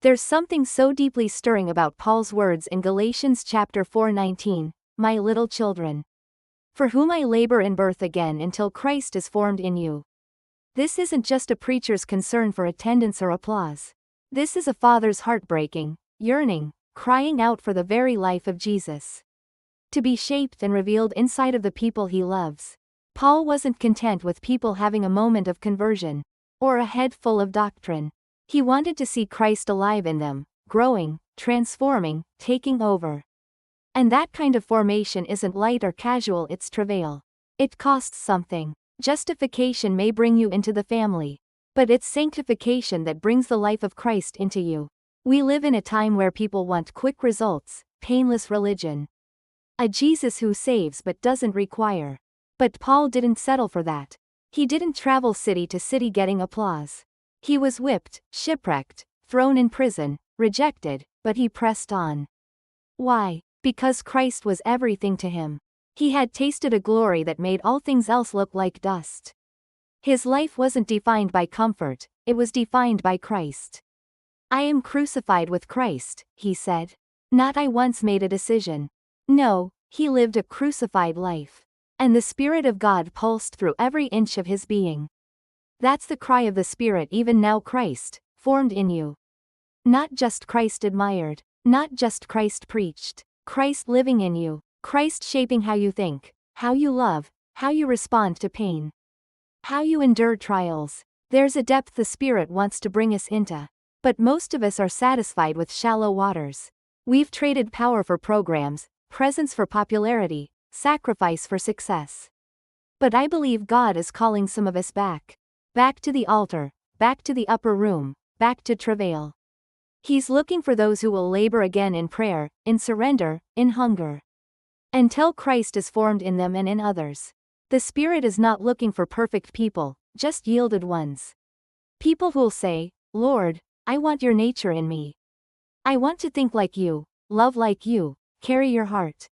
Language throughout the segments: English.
There's something so deeply stirring about Paul's words in Galatians chapter 4:19, "My little children, for whom I labor in birth again until Christ is formed in you." This isn't just a preacher's concern for attendance or applause. This is a father's heartbreaking, yearning, crying out for the very life of Jesus to be shaped and revealed inside of the people he loves. Paul wasn't content with people having a moment of conversion, or a head full of doctrine. He wanted to see Christ alive in them, growing, transforming, taking over. And that kind of formation isn't light or casual, it's travail. It costs something. Justification may bring you into the family, but it's sanctification that brings the life of Christ into you. We live in a time where people want quick results, painless religion. A Jesus who saves but doesn't require. But Paul didn't settle for that. He didn't travel city to city getting applause. He was whipped, shipwrecked, thrown in prison, rejected, but he pressed on. Why? Because Christ was everything to him. He had tasted a glory that made all things else look like dust. His life wasn't defined by comfort, it was defined by Christ. "I am crucified with Christ," he said. Not "I once made a decision." No, he lived a crucified life. And the Spirit of God pulsed through every inch of his being. That's the cry of the Spirit even now: Christ, formed in you. Not just Christ admired, not just Christ preached, Christ living in you, Christ shaping how you think, how you love, how you respond to pain, how you endure trials. There's a depth the Spirit wants to bring us into. But most of us are satisfied with shallow waters. We've traded power for programs, presence for popularity, sacrifice for success. But I believe God is calling some of us back. Back to the altar, back to the upper room, back to travail. He's looking for those who will labor again in prayer, in surrender, in hunger, until Christ is formed in them and in others. The Spirit is not looking for perfect people, just yielded ones. People who'll say, "Lord, I want your nature in me. I want to think like you, love like you, carry your heart."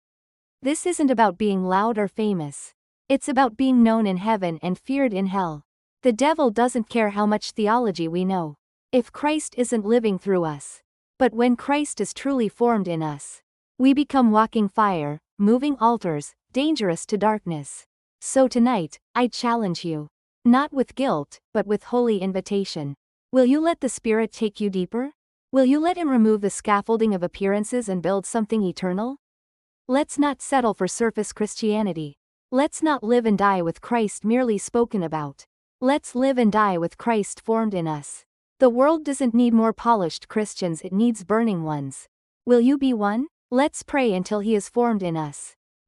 This isn't about being loud or famous. It's about being known in heaven and feared in hell. The devil doesn't care how much theology we know, if Christ isn't living through us. But when Christ is truly formed in us, we become walking fire, moving altars, dangerous to darkness. So tonight, I challenge you. Not with guilt, but with holy invitation. Will you let the Spirit take you deeper? Will you let him remove the scaffolding of appearances and build something eternal? Let's not settle for surface Christianity. Let's not live and die with Christ merely spoken about. Let's live and die with Christ formed in us. The world doesn't need more polished Christians, it needs burning ones. Will you be one? Let's pray until he is formed in us.